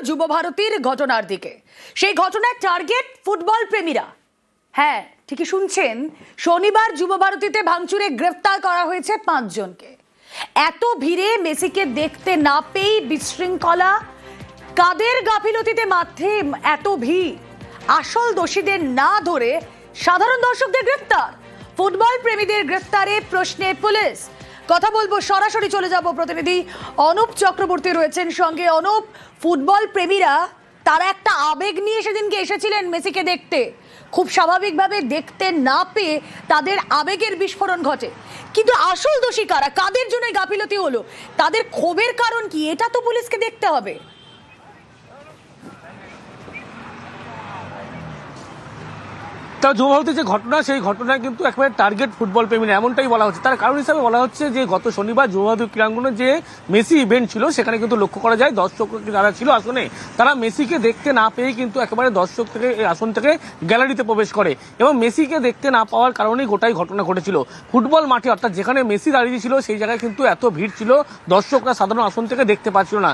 যুবভারতীর ঘটনার দিকে। সেই ঘটনার টার্গেট ফুটবল প্রেমীরা। হ্যাঁ, ঠিকই শুনছেন, শনিবার যুবভারতীতে ভাঙচুরে গ্রেফতার করা হয়েছে 5 জনকে। এত ভিড়ে মেসিকে দেখতে না পেয়ে বিশৃঙ্খলা, কাদের গাফিলতিতে মাঠে এত ভিড়, আসল দোষীদের না ধরে সাধারণ দর্শকদের গ্রেফতার, ফুটবল প্রেমীদের গ্রেফতারে প্রশ্নে পুলিশ। কথা বলবো, সরাসরি চলে যাব, প্রতিনিধি অনুপ চক্রবর্তী রয়েছেন সঙ্গে। অনুপ, ফুটবল প্রেমীরা তারা একটা আবেগ নিয়ে সেদিনকে এসেছিলেন মেসিকে দেখতে, খুব স্বাভাবিকভাবে দেখতে না পেয়ে তাদের আবেগের বিস্ফোরণ ঘটে, কিন্তু আসল দোষী কারা, কাদের জন্য গাফিলতি হলো, তাদের ক্ষোভের কারণ কি, এটা তো পুলিশকে দেখতে হবে। তা যুবভারতীর যে ঘটনা, সেই ঘটনায় কিন্তু একেবারে টার্গেট ফুটবল প্রেমীরা, এমনটাই বলা হচ্ছে। তার কারণ হিসাবে বলা হচ্ছে যে গত শনিবার যুবভারতী ক্রীড়াঙ্গনে যে মেসি ইভেন্ট ছিল, সেখানে কিন্তু লক্ষ্য করা যায় দর্শক যারা ছিল আসনে, তারা মেসিকে দেখতে না পেয়ে কিন্তু একেবারে দর্শক থেকে আসন থেকে গ্যালারিতে প্রবেশ করে, এবং মেসিকে দেখতে না পাওয়ার কারণেই গোটাই ঘটনা ঘটেছিল। ফুটবল মাঠে, অর্থাৎ যেখানে মেসি দাঁড়িয়ে ছিল সেই জায়গায় কিন্তু এত ভিড় ছিল, দর্শকরা সাধারণ আসন থেকে দেখতে পাচ্ছিল না।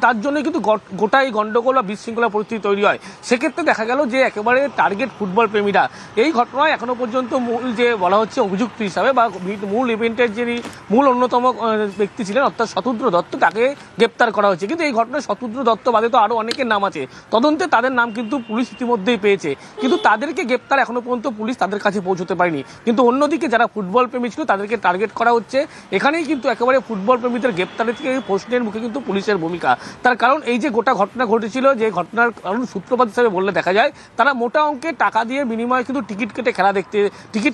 তার জন্য কিন্তু গোটাই গন্ডগোল বা বিশৃঙ্খলা পরিস্থিতি তৈরি হয়। সেক্ষেত্রে দেখা গেল যে একেবারে টার্গেট ফুটবল প্রেমীরা। এই ঘটনায় এখনো পর্যন্ত মূল যে বলা হচ্ছে অভিযুক্ত হিসাবে বা মূল ইভেন্টের যিনি মূল অন্যতম ব্যক্তি ছিলেন, অর্থাৎ শতদ্র দত্ত, তাকে গ্রেপ্তার করা হয়েছে। কিন্তু এই ঘটনায় শতদ্র দত্ত বাদে তো আরো অনেকের নাম আছে, তদন্তে তাদের নাম কিন্তু পুলিশ ইতিমধ্যেই পেয়েছে, কিন্তু তাদেরকে গ্রেপ্তার এখনো পর্যন্ত পুলিশ তাদের কাছে পৌঁছতে পারেনি। কিন্তু অন্যদিকে যারা ফুটবল প্রেমী ছিল তাদেরকে টার্গেট করা হচ্ছে। এখানেই কিন্তু একেবারে ফুটবল প্রেমীদের গ্রেপ্তারের থেকে প্রশ্নের মুখে কিন্তু পুলিশের ভূমিকা। তার কারণ এই যে গোটা ঘটনা ঘটেছিল, যে ঘটনার কারণ সূত্রপাত হিসাবে বললে দেখা যায় তারা মোটা অঙ্কের টাকা দিয়ে বিনিময়ে কিন্তু টিকিট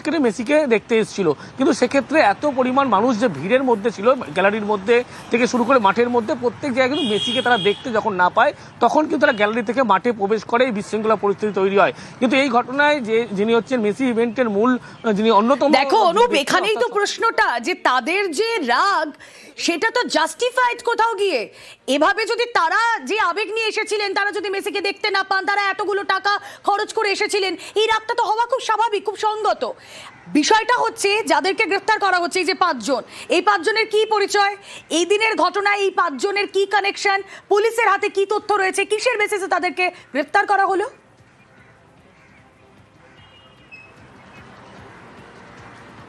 কেটে মেসিকে দেখতে এসেছিল। কিন্তু সেক্ষেত্রে এত পরিমাণ মানুষ যে ভিড়ের মধ্যে ছিল, গ্যালারির মধ্যে থেকে শুরু করে মাঠের মধ্যে, প্রত্যেক জায়গায় কিন্তু মেসিকে তারা দেখতে যখন না পায়, তখন কিন্তু তারা গ্যালারি থেকে মাঠে প্রবেশ করে, এই বিশৃঙ্খলা পরিস্থিতি তৈরি হয়। কিন্তু এই ঘটনায় যিনি হচ্ছেন মেসি ইভেন্টের মূল, যিনি অন্যতম, দেখো অনুপ, এখানেই তো প্রশ্নটা, যে তাদের যে রাগ সেটা তো জাস্টিফাইড কোথাও গিয়ে। এভাবে যদি তারা যে আবেগ নিয়ে এসেছিলেন, তারা যদি মেসিকে দেখতে না পান, তারা এতগুলো টাকা খরচ করে এসেছিলেন, এই রাগটা তো হওয়া খুব স্বাভাবিক, খুব সঙ্গত। বিষয়টা হচ্ছে যাদেরকে গ্রেফতার করা হচ্ছে, এই যে 5 জন, এই 5 জনের কি পরিচয়, এই দিনের ঘটনায় এই 5 জনের কি কানেকশন, পুলিশের হাতে কি তথ্য রয়েছে, কিসের বেসিসে তাদেরকে গ্রেফতার করা হলো?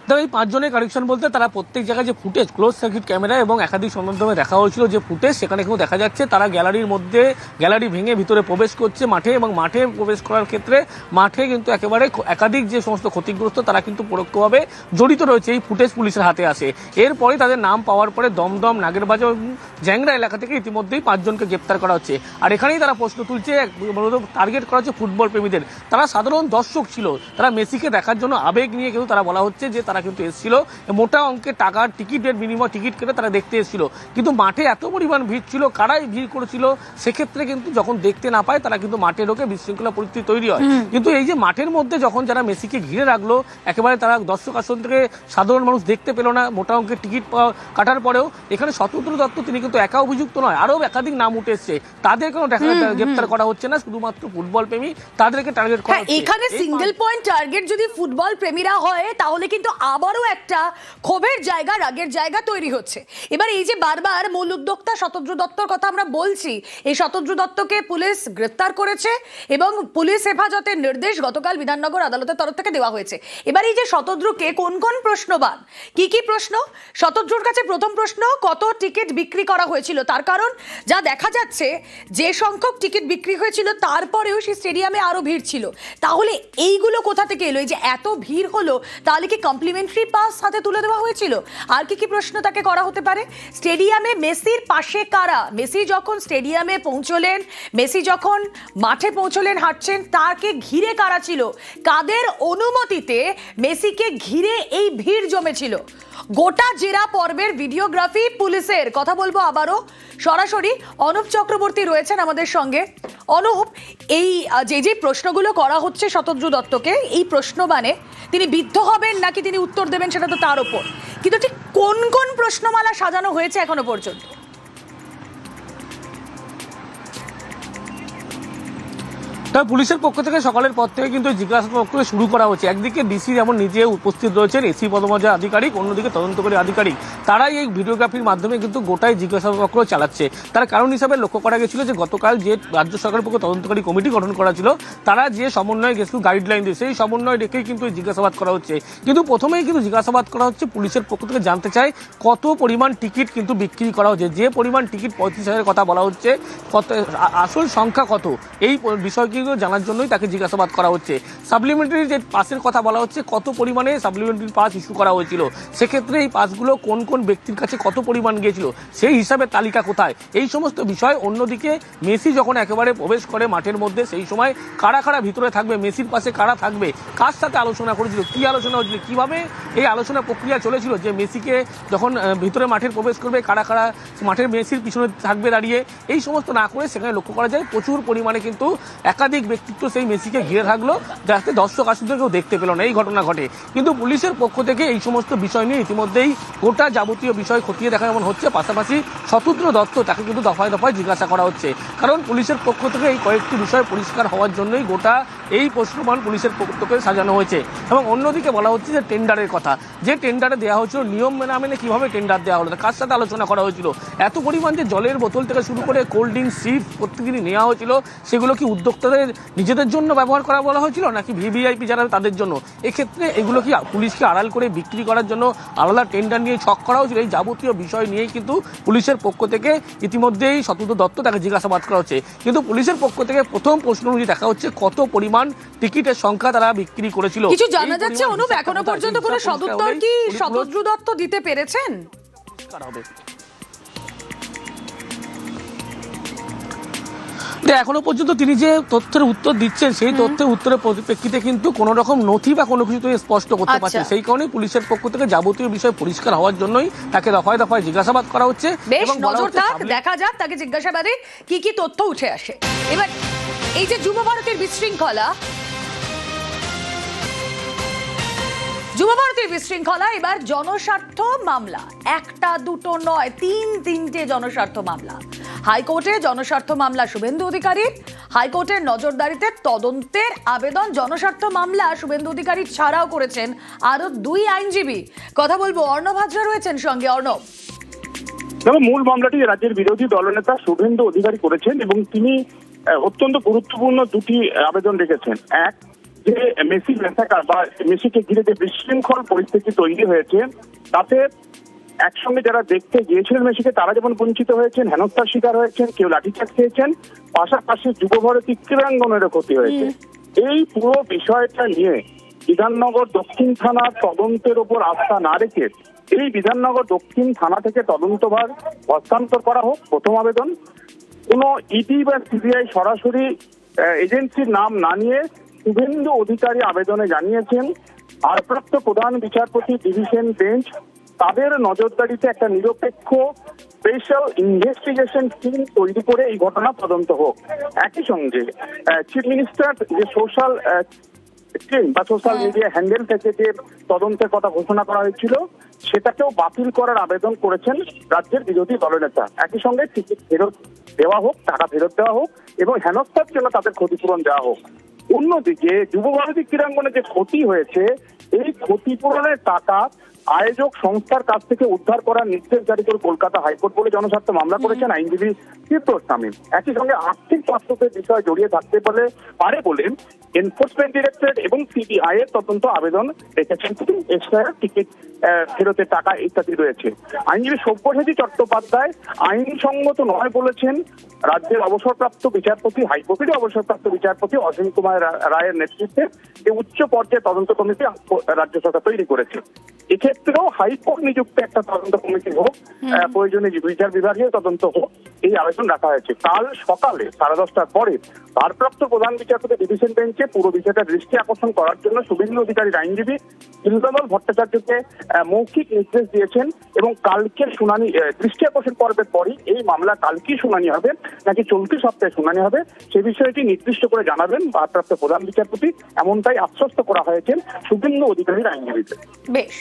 তবে এই 5 জনের কানেকশন বলতে তারা প্রত্যেক জায়গায় যে ফুটেজ, ক্লোজ সার্কিট ক্যামেরা এবং একাধিক মাধ্যমে দেখা হয়েছিল যে ফুটেজ, সেখানে কিন্তু দেখা যাচ্ছে তারা গ্যালারির মধ্যে, গ্যালারি ভেঙে ভিতরে প্রবেশ করছে মাঠে, এবং মাঠে প্রবেশ করার ক্ষেত্রে মাঠে কিন্তু একেবারে একাধিক যে সমস্ত ক্ষতিগ্রস্ত তারা কিন্তু পরোক্ষভাবে জড়িত রয়েছে। এই ফুটেজ পুলিশের হাতে আসে। এরপরে তাদের নাম পাওয়ার পরে দমদম, নাগেরবাজার, জ্যাংরা এলাকা থেকে ইতিমধ্যেই 5 জনকে গ্রেপ্তার করা হচ্ছে। আর এখানেই তারা প্রশ্ন তুলছে, টার্গেট করা হচ্ছে ফুটবল প্রেমীদের। তারা সাধারণ দর্শক ছিল, তারা মেসিকে দেখার জন্য আবেগ নিয়ে কিন্তু তারা বলা হচ্ছে যে তারা কিন্তু এসেছিল মোটা অঙ্কের টাকার টিকিটের বিনিময়ে টিকিট কেটে তারা দেখতে এসেছিল। কিন্তু মাঠে এত পরিমাণ ভিড় ছিল, কারাই ভিড় করেছিল, সেক্ষেত্রে কিন্তু যখন দেখতে না পায় তারা কিন্তু মাঠে ঢোকে, বিশৃঙ্খলা পরিস্থিতি তৈরি হয়। কিন্তু এই যে মাঠের মধ্যে যখন যারা মেসিকে ঘিরে রাখলো, একেবারে তারা দর্শক আসন থেকে সাধারণ মানুষ দেখতে পেল না মোটা অঙ্কের টিকিট কাটার পরেও। এখানে শতদ্র দত্ত তিনি কিন্তু একা অভিযুক্ত নয়, আরও একাধিক নাম উঠে এসছে, তাদের কোনো গ্রেপ্তার করা হচ্ছে না, শুধুমাত্র ফুটবল প্রেমী তাদেরকে টার্গেট করা হচ্ছে। এখানে সিঙ্গেল পয়েন্ট টার্গেট যদি ফুটবল প্রেমীরা হয়, তাহলে কিন্তু আবারও একটা ক্ষোভের জায়গা, রাগের জায়গা তৈরি হচ্ছে। এবার এই যে বারবার মূল উদ্যোক্তা শতদ্র দত্তর কথা আমরা বলছি, এই শতদ্র দত্তকে পুলিশ গ্রেফতার করেছে এবং পুলিশ হেফাজতের নির্দেশ গতকাল বিধাননগর আদালতের তরফ থেকে দেওয়া হয়েছে। এবার এই যে শতদ্রকে কোন কোন প্রশ্নবান, কি কি প্রশ্ন, শতদ্রর কাছে প্রথম প্রশ্ন, কত টিকিট বিক্রি করা হয়েছিল, তার কারণ যা দেখা যাচ্ছে যে সংখ্যক টিকিট বিক্রি হয়েছিল তারপরেও সেই স্টেডিয়ামে আরো ভিড় ছিল, তাহলে এইগুলো কোথা থেকে এলো, এই যে এত ভিড় হলো, তাহলে কি কমপ্লিমেন্টারি পাস হাতে তুলে দেওয়া হয়েছিল? আর কি কি প্রশ্ন তাকে করা হতে পারে? স্টেডিয়ামে মেসির পাশে কারা, মেসি যখন স্টেডিয়ামে পৌঁছলেন, মেসি যখন মাঠে পৌঁছলেন, হাঁটছেন, তাকে ঘিরে কারা ছিল, কাদের অনুমতিতে মেসিকে ঘিরে এই ভিড় জমেছিল? গোটা জেরা পর্বের ভিডিওগ্রাফি পুলিশের। কথা বলবো আবারও, সরাসরি অনুপ চক্রবর্তী রয়েছেন আমাদের সঙ্গে। অনুপ, এই যে প্রশ্নগুলো করা হচ্ছে শতদ্র দত্তকে, এই প্রশ্ন মানে তিনি বিদ্ধ হবেন নাকি তিনি উত্তর দেবেন সেটা তো তার উপর, কিন্তু ঠিক কোন কোন প্রশ্নমালা সাজানো হয়েছে এখনো পর্যন্ত? তবে পুলিশের পক্ষ থেকে সকালের পর থেকে কিন্তু জিজ্ঞাসাবাদ করে শুরু করা হচ্ছে। একদিকে ডিসি যেমন নিজে উপস্থিত রয়েছেন, এসি পদমর্যাদার আধিকারিক, অন্যদিকে তদন্তকারী আধিকারিক, তারাই এই ভিডিওগ্রাফির মাধ্যমে কিন্তু গোটাই জিজ্ঞাসাবাদ চালাচ্ছে। তার কারণ হিসাবে লক্ষ্য করা গেছিল যে গতকাল যে রাজ্য সরকারের পক্ষে তদন্তকারী কমিটি গঠন করা ছিল, তারা যে সমন্বয় গেছিল গাইডলাইন দিয়ে, সেই সমন্বয় রেখেই কিন্তু জিজ্ঞাসাবাদ করা হচ্ছে। কিন্তু প্রথমেই কিন্তু জিজ্ঞাসাবাদ করা হচ্ছে, পুলিশের পক্ষ থেকে জানতে চায় কত পরিমাণ টিকিট কিন্তু বিক্রি করা হচ্ছে। যে পরিমাণ টিকিট 35,000-এর কথা বলা হচ্ছে, কত আসল সংখ্যা কত, এই বিষয়গুলো জানার জন্যই তাকে জিজ্ঞাসাবাদ করা হচ্ছে। সাপ্লিমেন্টারি যে পাসের কথা বলা হচ্ছে, কত পরিমাণে সাপ্লিমেন্টারি পাস ইস্যু করা হয়েছিল, সেক্ষেত্রে এই পাসগুলো কোন কোন ব্যক্তির কাছে কত পরিমাণ গিয়েছিল, সেই হিসাবে তালিকা কোথায়, এই সমস্ত বিষয়। অন্যদিকে মেসি যখন একেবারে প্রবেশ করে মাঠের মধ্যে, সেই সময় কারা কারা ভিতরে থাকবে, মেসির পাশে কারা থাকবে, কার সাথে আলোচনা করেছিল, কি আলোচনা হয়েছিল, কিভাবে এই আলোচনা প্রক্রিয়া চলেছিল, যে মেসিকে যখন ভিতরে মাঠের প্রবেশ করবে কারা কারা মাঠের মেসির পিছনে থাকবে দাঁড়িয়ে, এই সমস্ত না করে সেখানে লক্ষ্য করা যায় প্রচুর পরিমাণে কিন্তু একাধিক ব্যক্তিত্ব সেই মেসিকে ঘিরে থাকলো, যাতে দর্শক আসলে কেউ দেখতে পেল না। এই ঘটনা ঘটে, কিন্তু পুলিশের পক্ষ থেকে এই সমস্ত বিষয় নিয়ে ইতিমধ্যেই গোটা যাবতীয় বিষয় খতিয়ে দেখা যেমন হচ্ছে, পাশাপাশি শতদ্র দত্ত তাকে কিন্তু দফায় দফায় জিজ্ঞাসা করা হচ্ছে। কারণ পুলিশের পক্ষ থেকে এই কয়েকটি বিষয় পরিষ্কার হওয়ার জন্যই গোটা এই প্রশ্নমান পুলিশের পক্ষ থেকে সাজানো হয়েছে। এবং অন্যদিকে বলা হচ্ছে যে টেন্ডারের কথা, যে টেন্ডারে দেওয়া হয়েছিল, নিয়ম না মেনে কিভাবে টেন্ডার দেওয়া হলো, কার সাথে আলোচনা করা হয়েছিল, এত পরিমাণ যে জলের বোতল থেকে শুরু করে কোল্ড ড্রিঙ্কস, চিপস প্রত্যেকদিনই নেওয়া হয়েছিল, সেগুলো কি উদ্যোক্তাদের নিজেদের জন্য ব্যবহার করা বলা হয়েছিল নাকি ভিভিআইপি যারা তাদের জন্য? এক্ষেত্রে এগুলো কি পুলিশকে আড়াল করে বিক্রি করার জন্য আলাদা টেন্ডার নিয়ে ছক করা হয়েছিল? এই যাবতীয় বিষয় নিয়েই কিন্তু পুলিশের পক্ষ থেকে ইতিমধ্যেই শতদ্র দত্ত তাকে জিজ্ঞাসাবাদ করা হচ্ছে। কিন্তু পুলিশের পক্ষ থেকে প্রথম প্রশ্ন অনুযায়ী দেখা হচ্ছে কত পরিমাণ টিকিটের সংখ্যা তারা বিক্রি করেছিল। কিছু জানা যাচ্ছে অনুপ, এখনো পর্যন্ত কোনো সদুত্তর কি শতদ্র দত্ত দিতে পেরেছেন? এখনো পর্যন্ত তিনি যে তথ্যের উত্তর দিচ্ছেন, সেই তথ্যের উত্তরের পরিপ্রেক্ষিতে কিন্তু কোন রকম নথি বা কোনো কিছু স্পষ্ট করতে পারছে। সেই কারণে পুলিশের পক্ষ থেকে যাবতীয় বিষয় পরিষ্কার হওয়ার জন্যই তাকে দফায় দফায় জিজ্ঞাসাবাদ করা হচ্ছে। বেশ নজর থাক, দেখা যাক তাকে জিজ্ঞাসাবাদে কি কি তথ্য উঠে আসে। এবার এই যে যুব ভারতের বিশৃঙ্খলা, এবার জনস্বার্থ মামলা, একটা দুটো নয়, তিনটে জনস্বার্থ মামলা। হাইকোর্টে জনস্বার্থ মামলা শুভেন্দু অধিকারীর, হাইকোর্টের নজরদারিতে তদন্তের আবেদন। জনস্বার্থ মামলা শুভেন্দু অধিকারী ছাড়াও করেছেন আরো 2 আইনজীবী। কথা বলবো, অর্ণব হাজরা রয়েছেন সঙ্গে। অর্ণব, মূল মামলাটি রাজ্যের বিরোধী দলনেতা শুভেন্দু অধিকারী করেছেন এবং তিনি অত্যন্ত গুরুত্বপূর্ণ 2টি আবেদন রেখেছেন। এক, যে মেসি মেসাকার বা মেসিকে ঘিরে যে বিশৃঙ্খল পরিস্থিতি তৈরি হয়েছে, তাতে একসঙ্গে যারা দেখতে গিয়েছিলেন মেসিকে, তারা যেমন বঞ্চিত হয়েছেন, হেনস্থার শিকার হয়েছেন, কেউ লাঠিচার্জ খেয়েছেন, পাশাপাশি যুব ভারতী ক্রীড়াঙ্গনেরও ক্ষতি হয়েছে। এই পুরো বিষয়টা নিয়ে বিধাননগর দক্ষিণ থানার তদন্তের ওপর আস্থা না রেখে এই বিধাননগর দক্ষিণ থানা থেকে তদন্তভার হস্তান্তর করা হোক, প্রথম আবেদন। কোনো ইডি বা সিবিআই সরাসরি এজেন্সির নাম না নিয়ে শুভেন্দু অধিকারী আবেদনে জানিয়েছেন ভারপ্রাপ্ত প্রধান বিচারপতি ডিভিশন বেঞ্চ তাদের নজরদারিতে একটা নিরপেক্ষ স্পেশাল ইনভেস্টিগেশন টিম তৈরি করে এই ঘটনা তদন্ত হোক। একই সঙ্গে চিফ মিনিস্টার যে সোশ্যাল টিম বা সোশ্যাল মিডিয়া হ্যান্ডেল থেকে যে তদন্তের কথা ঘোষণা করা হয়েছিল, সেটাকেও বাতিল করার আবেদন করেছেন রাজ্যের বিরোধী দলনেতা। একই সঙ্গে টিকিট ফেরত দেওয়া হোক, টাকা ফেরত দেওয়া হোক এবং হেনস্থার জন্য তাদের ক্ষতিপূরণ দেওয়া হোক। অন্যদিকে যুব ভারতী ক্রীড়াঙ্গনে যে ক্ষতি হয়েছে, এই ক্ষতিপূরণের টাকা আয়োজক সংস্থার কাছ থেকে উদ্ধার করার নির্দেশ জারি করে কলকাতা হাইকোর্ট বলে জনস্বার্থ মামলা করেছেন আইনজীবী ফিরদৌস তামিম। একই সঙ্গে আর্থিক পার্থক্যের বিষয় জড়িয়ে থাকতে পারে বলে এনফোর্সমেন্ট ডিরেক্টরেট এবং সিবিআই এর তদন্ত আবেদন রেখেছেন। এছাড়া টিকিট ফেরতের টাকা ইত্যাদি রয়েছে। আইনজীবী সব্যসাচী চট্টোপাধ্যায় আইনসঙ্গত নয় বলেছেন রাজ্যের অবসরপ্রাপ্ত বিচারপতি, হাইকোর্টের অবসরপ্রাপ্ত বিচারপতি অসীম কুমার রায়ের নেতৃত্বে যে উচ্চ পর্যায়ে তদন্ত কমিটি রাজ্য সরকার তৈরি করেছে। এক্ষেত্রেও হাইকোর্ট নিযুক্ত একটা তদন্ত কমিটি হোক, প্রয়োজনে বিচার বিভাগীয় তদন্ত হোক, এই আবেদন রাখা হয়েছে। কাল সকালে 10:30টার পরে ভারপ্রাপ্ত প্রধান বিচারপতি ডিভিশন বেঞ্চে পুরো বিষয়টা দৃষ্টি আকর্ষণ করার জন্য শুভেন্দু অধিকারীর আইনজীবী ইন্দ্রমল ভট্টাচার্যকে মৌখিক নির্দেশ দিয়েছেন এবং কালকের শুনানি, দৃষ্টি আকর্ষণ পর্বের পরই এই মামলা কালকেই শুনানি হবে নাকি চলতি সপ্তাহে শুনানি হবে, সে বিষয়টি নির্দিষ্ট করে জানাবেন ভারপ্রাপ্ত প্রধান বিচারপতি, এমনটাই আশ্বস্ত করা হয়েছে শুভেন্দু অধিকারীর আইনজীবীদের। বেশ,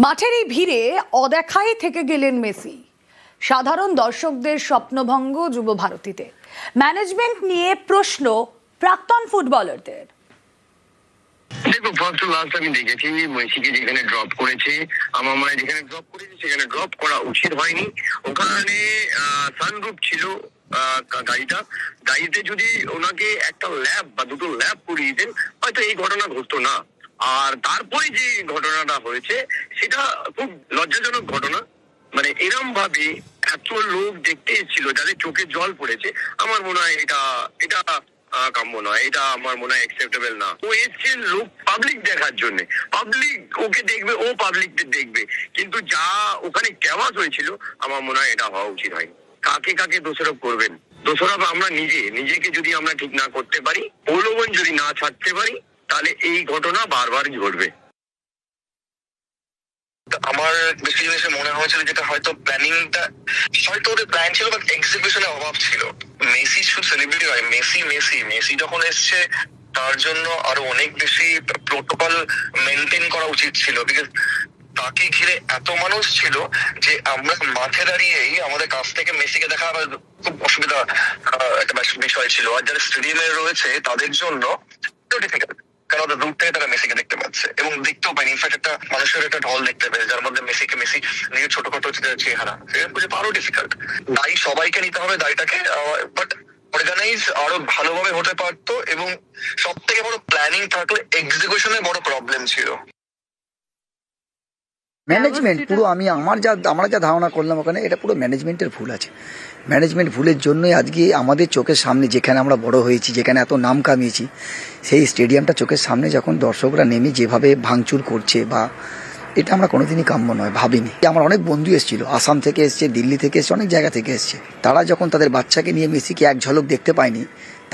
মাঠের এই ভিড়ে অদেখায় থেকে গেলেন মেসি। সাধারণ দর্শকদের স্বপ্নভঙ্গ যুব ভারতীতে। ম্যানেজমেন্ট নিয়ে প্রশ্ন প্রাক্তন ফুটবলারদের। দেখো, ফার্স্ট লাস্ট আমি দেখেছি মেসিকে যেখানে ড্রপ করেছে, আমার মনে হয় যেখানে ড্রপ করেছে সেখানে ড্রপ করা উচিত হয়নি। ওখানে সানরুফ ছিল গাড়িতে যদি ওনাকে একটা ল্যাব বা দুটো ল্যাব করিয়ে দিতেন হয়তো এই ঘটনা ঘটতো না। আর তারপরে যে ঘটনাটা হয়েছে সেটা খুব লজ্জাজনক ঘটনা। মানে এরম ভাবে এত লোক দেখতে এসেছিল যাদের চোখে জল পড়েছে, আমার মনে হয় এটা কাম্য নয়, এটা আমার মনে হয় অ্যাকসেপ্টেবল না। ও এসছে লোক পাবলিক দেখার জন্য, পাবলিক ওকে দেখবে, ও পাবলিকদের দেখবে, কিন্তু যা ওখানে ক্যাওয়াস হয়েছিল আমার মনে হয় এটা হওয়া উচিত হয়নি। কাকে কাকে দোষারোপ করবেন? দোষারোপ আমরা নিজেকে যদি আমরা ঠিক না করতে পারি, প্রলোভন যদি না ছাড়তে পারি, তাহলে এই ঘটনা বারবার ঘটবে। আমার বেশি জিনিসে মনে হয়েছিল যেটা হয়তো প্ল্যানিংটা হয়তো ওদের প্ল্যান ছিল বাট এক্সিকিউশনের অভাব ছিল। মেসি শুধু সেলিব্রিটি হয়, মেসি যখন এসছে তার জন্য আরো অনেক বেশি প্রোটোকল মেনটেন করা উচিত ছিল। বিকজ তাকে ঘিরে এত মানুষ ছিল যে আমরা মাঠে দাঁড়িয়েই আমাদের কাছ থেকে মেসিকে দেখা খুব অসুবিধা একটা বিষয় ছিল। আর যারা স্টেডিয়ামে রয়েছে তাদের জন্য ডিফিকাল্ট, কারণ দূর থেকে তারা মেসিকে দেখতে পাচ্ছে এবং দেখতেও পায়নি। ইনফ্যাক্ট একটা মানুষের একটা ঢল দেখতে পেয়েছে যার মধ্যে মেসি নিজের ছোটখাটো চেহারা, সেটা বুঝে আরো ডিফিকাল্ট। দায়ী সবাইকে নিতে হবে দায়টাকে, বাট অর্গানাইজ আরো ভালোভাবে হতে পারতো এবং সব থেকে বড় প্ল্যানিং থাকলে এক্সিকিউশনে বড় প্রবলেম ছিল। ম্যানেজমেন্ট পুরো আমরা যা ধারণা করলাম ওখানে এটা পুরো ম্যানেজমেন্টের ভুল আছে। ম্যানেজমেন্ট ভুলের জন্যই আজকে আমাদের চোখের সামনে যেখানে আমরা বড় হয়েছি, যেখানে এত নাম কামিয়েছি, সেই স্টেডিয়ামটা চোখের সামনে যখন দর্শকরা নেমে যেভাবে ভাঙচুর করছে, বা এটা আমরা কোনোদিনই কাম্য নয়, ভাবিনি। আমার অনেক বন্ধু এসেছিল, আসাম থেকে এসছে, দিল্লি থেকে এসছে, অনেক জায়গা থেকে এসছে। তারা যখন তাদের বাচ্চাকে নিয়ে মেসিকে এক ঝলক দেখতে পায়নি,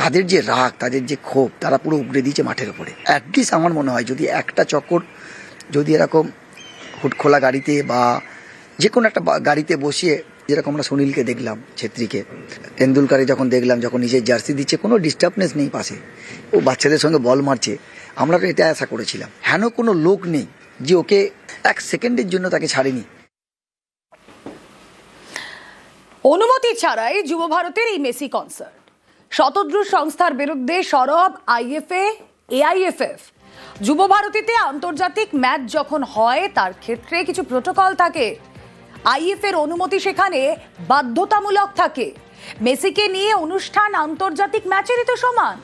তাদের যে রাগ, তাদের যে ক্ষোভ, তারা পুরো উগড়ে দিয়েছে মাঠের উপরে। অ্যাটলিস্ট আমার মনে হয় যদি একটা চক্কর যদি এরকম হুট খোলা গাড়িতে বা যে কোনো একটা গাড়িতে বসিয়ে, যেরকম আমরা সুনীলকে দেখলাম, ছেত্রীকে, তেন্ডুলকারে যখন দেখলাম যখন নিজের জার্সি দিচ্ছে, কোনো ডিস্টার্বনেস নেই পাশে, ও বাচ্চাদের সঙ্গে বল মারছে, আমরা তো এটা আশা করেছিলাম। হেন কোনো লোক নেই যে ওকে এক সেকেন্ডের জন্য তাকে ছাড়েনি। অনুমতি ছাড়াই যুব ভারতের এই মেসি কনসার্ট, শতদ্রু সংস্থার বিরুদ্ধে সরব আইএফএ, এআইএফএফ। যুব ভারতীতে আন্তর্জাতিক ম্যাচ যখন হয় তার ক্ষেত্রে কিছু প্রোটোকল থাকে, আইএফ এর অনুমতি সেখানে বাধ্যতামূলক থাকে। মেসিকে নিয়ে অনুষ্ঠান আন্তর্জাতিক ম্যাচেরই তো সমান।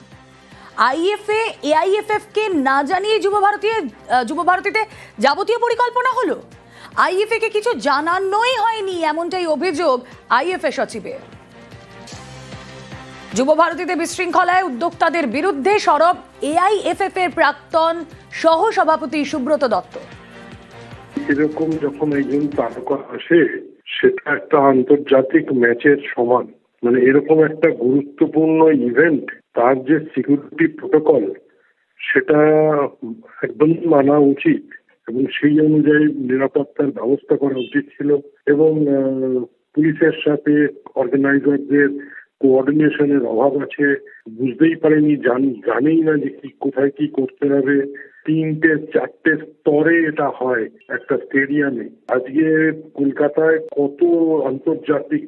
আইএফএ, এআইএফএফ কে না জানিয়ে যুব ভারতীতে যাবতীয় পরিকল্পনা হলো। আইএফএ কে কিছু জানানোই হয়নি, এমনটাই অভিযোগ আইএফএ সচিবের। যুব ভারতীতে বিশৃঙ্খলায় উদ্যোক্তাদের বিরুদ্ধে সরব এআইএফএফ এর প্রাক্তন সহ সভাপতি সুব্রত দত্ত। এরকম যখন একজন তারকা আসে, সেটা একটা আন্তর্জাতিক ম্যাচের সমান। মানে এরকম একটা গুরুত্বপূর্ণ ইভেন্ট, তার যে সিকিউরিটি প্রোটোকল, সেটা একদম মানা উচিত এবং সেই অনুযায়ী নিরাপত্তার ব্যবস্থা করা উচিত ছিল। এবং পুলিশের সাথে অর্গানাইজারদের কোঅর্ডিনেশনের অভাব আছে, বুঝতেই পারেনি, জানেই না যে কি কোথায় কি করতে হবে। 3-4 স্তরে এটা হয় একটা স্টেডিয়ামে। আজকে কলকাতায় কত আন্তর্জাতিক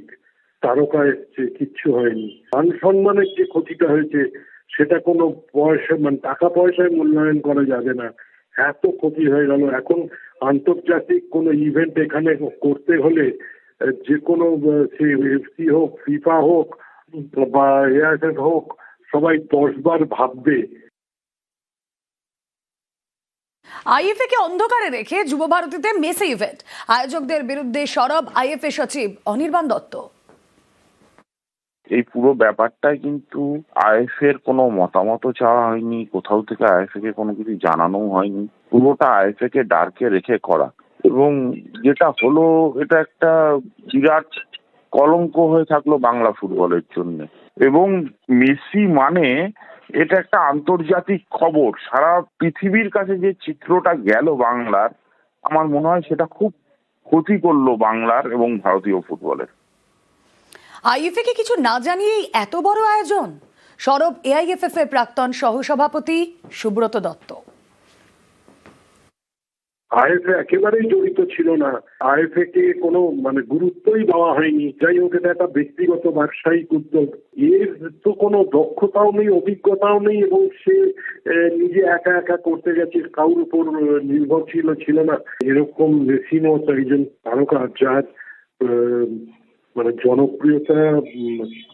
তারকা এসছে, কিচ্ছু হয়নি। মান সম্মানের যে ক্ষতিটা হয়েছে সেটা কোনো পয়সা, মানে টাকা পয়সায় মূল্যায়ন করা যাবে না। এত ক্ষতি হয়ে গেল। এখন আন্তর্জাতিক কোনো ইভেন্ট এখানে করতে হলে যে কোনো এফসি হোক, ফিফা হোক বা এআইএফএফ হোক, সবাই 10 বার ভাববে। আইএফএ কে অন্ধকারে রেখে যুব ভারতীতে মেসি ইভেন্ট, আয়োজকদের বিরুদ্ধে সরব আইএফএ সচিব অনির্বাণ দত্ত। এই পুরো ব্যাপারটাই কিন্তু আইএফএ এর কোনো মতামত চাওয়া হয়নি, কোথাও থেকে আইএফএ কে কোনো কিছু জানানো হয়নি। পুরোটা আইএফএ কে ডার্কে রেখে করা, এবং যেটা হলো এটা একটা বিরাট কলঙ্ক হয়ে থাকলো বাংলা ফুটবলের জন্য। এবং মেসি মানে এটা একটা আন্তর্জাতিক খবর, সারা পৃথিবীর কাছে যে চিত্রটা গেল বাংলার, আমার মনে হয় সেটা খুব ক্ষতি করলো বাংলার এবং ভারতীয় ফুটবলের। আইএফএ কে কিছু না জানিয়েই এত বড় আয়োজন, সরব এআইএফএফ এর প্রাক্তন সহসভাপতি সুব্রত দত্ত। আইএফএ একেবারেই জড়িত ছিল না, আইএফএ কে কোনো মানে গুরুত্বই দেওয়া হয়নি। যাই হোক, এটা একটা ব্যক্তিগত ব্যবসায়িক উদ্যোগ, এর তো কোনো দক্ষতাও নেই, অভিজ্ঞতাও নেই, এবং সে নিজে একা একা করতে গেছে, কারোর উপর নির্ভরশীল ছিল না। এরকম মেসির মতো একজন তারকা যার মানে জনপ্রিয়তা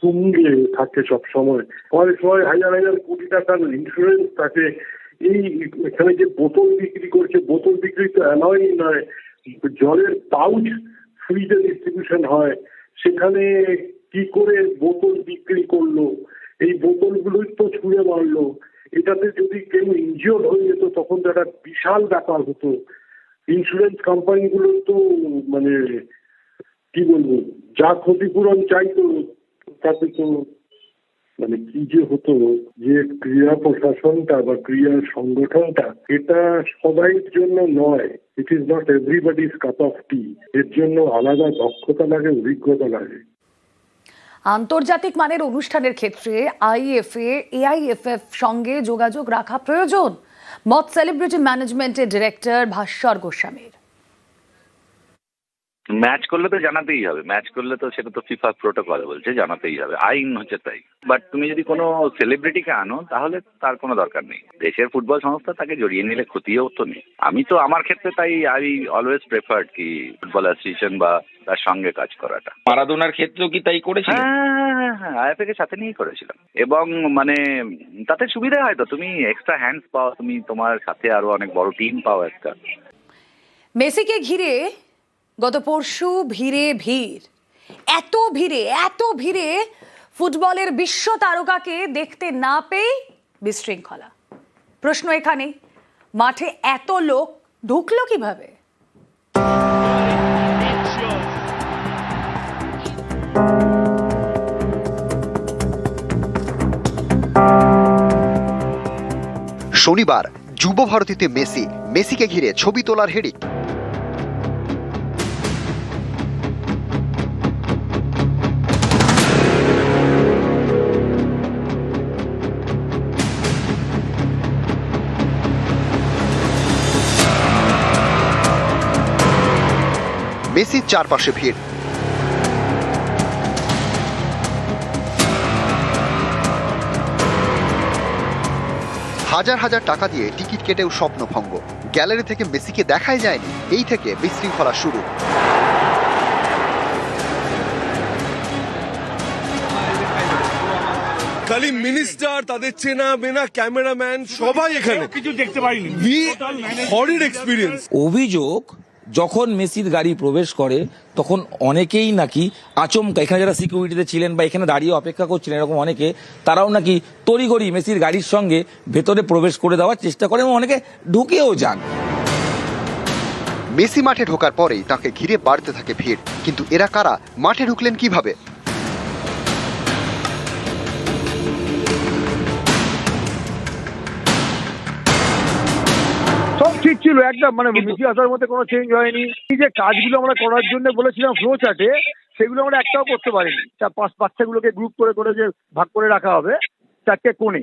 তুঙ্গে থাকে সব সময়, অনেক সময় হাজার হাজার কোটি টাকার ইন্স্যুরেন্স থাকে। এই এখানে যে বোতল বিক্রি করছে, বোতল বিক্রি তো অ্যালয় নয়, জলের পাউচ ফ্রিজে ডিস্ট্রিবিউশন হয়, সেখানে কি করে বোতল বিক্রি করলো, এই বোতলগুলোই তো ছুঁড়ে মারলো। এটাতে যদি কেউ ইনজিওর হয়ে যেত তখন তো একটা বিশাল ব্যাপার হতো। ইন্স্যুরেন্স কোম্পানিগুলো তো মানে কি বলবো, যা ক্ষতিপূরণ চাইতো তাতে তো মানে কি যে হতো, যে ক্রীড়া প্রশাসনটা বা ক্রীড়া সংগঠনটা এটা সবাইয়ের জন্য নয়। It is not everybody's cup of tea. এর জন্য আলাদা দক্ষতা লাগে, অভিজ্ঞতা লাগে। আন্তর্জাতিক মানের অনুষ্ঠানের ক্ষেত্রে আইএফএ এআইএফএফ সঙ্গে যোগাযোগ রাখা প্রয়োজন, মত সেলিব্রিটি ম্যানেজমেন্টের ডিরেক্টর ভাস্বর গোস্বামীর। ম্যাচ করলে তো জানাতেই হবে, ম্যাচ করলে তো সেটা তো ফিফা প্রোটোকল বলছে জানাতেই হবে, আইন হচ্ছে তাই। বাট তুমি যদি কোনো সেলিব্রিটিকে আনো তাহলে তার কোনো দরকার নেই। দেশের ফুটবল সংস্থা তাকে জড়িয়ে নিলে ক্ষতিও তো নেই। আমি তো আমার ক্ষেত্রে তাই আই অলওয়েজ প্রেফার্ড কি ফুটবল অ্যাসোসিয়েশন বা তার সঙ্গে কাজ করাটা। মারাদোনার ক্ষেত্রেও কি তাই করেছিল? হ্যাঁ, আইএফএ কে সাথে নিয়েই করেছিলাম, এবং মানে তাতে সুবিধা হয় তো, তুমি এক্সট্রা হ্যান্ডস পাও, তুমি তোমার সাথে আরো অনেক বড় টিম পাও একটা। মেসিকে ঘিরে গত পরশু ভিড়ে ভিড়, এত ভিড়ে ফুটবলের বিশ্ব তারকাকে দেখতে না পেয়ে বিশৃঙ্খলা। প্রশ্ন এখানে, মাঠে এত লোক ঢুকলো কিভাবে? শনিবার যুব ভারতীতে মেসিকে ঘিরে ছবি তোলার হেডিক। মেসির চারপাশে ভিড়। হাজার হাজার টাকা দিয়ে টিকিট কেটেও স্বপ্নভঙ্গ। গ্যালারি থেকে মেসিকে দেখাই যায়নি, এই থেকে বিশৃঙ্খলা শুরু। খালি মিনিস্টার, তাদের চেনা মেনা ক্যামেরাম্যান সবাই এখানে, কিছু দেখতে পাইনি। হরিড এক্সপিরিয়েন্স। অভিযোগ, যখন মেসির গাড়ি প্রবেশ করে তখন অনেকেই নাকি আচমকা, এখানে যারা সিকিউরিটিতে ছিলেন বা এখানে দাঁড়িয়ে অপেক্ষা করছিলেন এরকম অনেকে, তারাও নাকি তড়িঘড়ি মেসির গাড়ির সঙ্গে ভেতরে প্রবেশ করে দেওয়ার চেষ্টা করেন এবং অনেকে ঢুকেও যান। মেসি মাঠে ঢোকার পরেই তাকে ঘিরে বাড়তে থাকে ভিড়। কিন্তু এরা কারা, মাঠে ঢুকলেন কিভাবে? সব ঠিক ছিল একদম, মানে মেসি আসার মধ্যে কোনো চেঞ্জ হয়নি। এই যে কাজগুলো আমরা করার জন্য বলেছিলাম ফ্লো চার্টে, সেগুলো আমরা একটাও করতে পারিনি। বাচ্চাগুলোকে গ্রুপ করে যে ভাগ করে রাখা হবে 4টে কোণে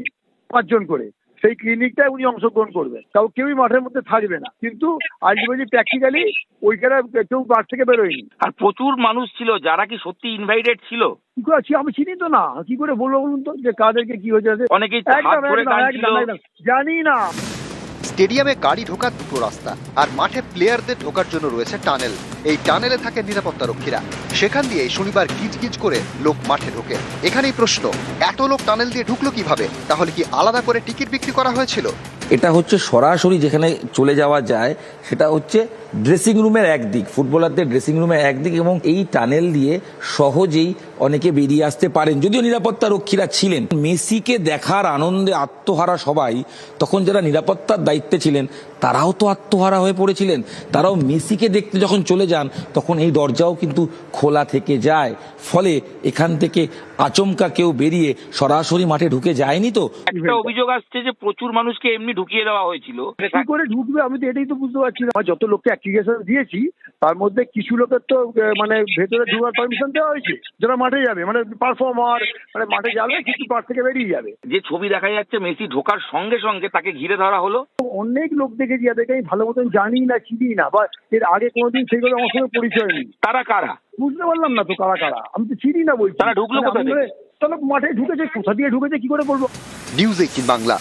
5 জন করে, সেই ক্লিনিকটায় উনি অংশগ্রহণ করবেন। তাও কেউই মাঠের মধ্যে থাকবে না, কিন্তু আলটিমেটলি প্র্যাকটিক্যালি ওইখানে কেউ মাঠ থেকে বেরোয়নি। আর প্রচুর মানুষ ছিল যারা কি সত্যি ইনভাইটেড ছিল। কি করে আমি চিনি তো না, কি করে বলবো বলুন তো যে কাদেরকে কি হয়েছে? অনেকেই হাত ধরে টানছিল। জানি না। স্টেডিয়ামে গাড়ি ঢোকার দুটো রাস্তা, আর মাঠে প্লেয়ারদের ঢোকার জন্য রয়েছে টানেল। এই টানেলে থাকে নিরাপত্তা রক্ষীরা, সেখান দিয়ে শনিবার গিজ করে লোক মাঠে ঢোকে। এখানেই প্রশ্ন, এত লোক টানেল দিয়ে ঢুকলো কিভাবে? তাহলে কি আলাদা করে টিকিট বিক্রি করা হয়েছিল? এটা হচ্ছে সরাসরি যেখানে চলে যাওয়া যায়, সেটা হচ্ছে ড্রেসিং রুমের একদিক, ফুটবলারদের ড্রেসিং রুমের একদিক, এবং এই টানেল দিয়ে সহজেই অনেকে বেরিয়ে আসতে পারেন, যদিও নিরাপত্তা রক্ষীরা ছিলেন। মেসিকে দেখার আনন্দে আত্মহারা সবাই, তখন যারা নিরাপত্তার দায়িত্বে ছিলেন তারাও তো আত্মহারা হয়ে পড়েছিলেন। তারাও মেসিকে দেখতে যখন চলে যান তখন এই দরজাও কিন্তু খোলা থেকে যায়, ফলে এখান থেকে আচমকা কেউ বেরিয়ে সরাসরি মাঠে ঢুকে যায়নি। তো একটা অভিযোগ আসছে যে প্রচুর মানুষকে এমনি ঢুকিয়ে দেওয়া হয়েছিল। কি করে ঢুকবে আমি তো এটাই তো বুঝতে পারছি না। যত লোককে অ্যাপ্লিকেশন দিয়েছি তার মধ্যে কিছু লোকের তো মানে ভেতরে ঢোকার পারমিশন দেওয়া হয়েছে, যারা মাঠে যাবে, মানে পারফর্মার, মানে মাঠে যাবে, কিছু পার থেকে বেরিয়ে যাবে। যে ছবি দেখা যাচ্ছে মেসি ঢোকার সঙ্গে সঙ্গে তাকে ঘিরে ধরা হলো। অনেক লোক দেখেছি যাদেরকে আমি ভালো মতন জানি না, চিনি না, বা এর আগে কোনোদিন সেইগুলো আমার সঙ্গে পরিচয় নেই। তারা কারা বুঝতে পারলাম না তো কারা কারা, আমি তো চিনি না বলছি। তারা ঢুকলো কোথা থেকে? তাহলে মাঠে ঢুকেছে, কোথা দিয়ে ঢুকেছে কি করে বলবো। নিউজ 18 বাংলা।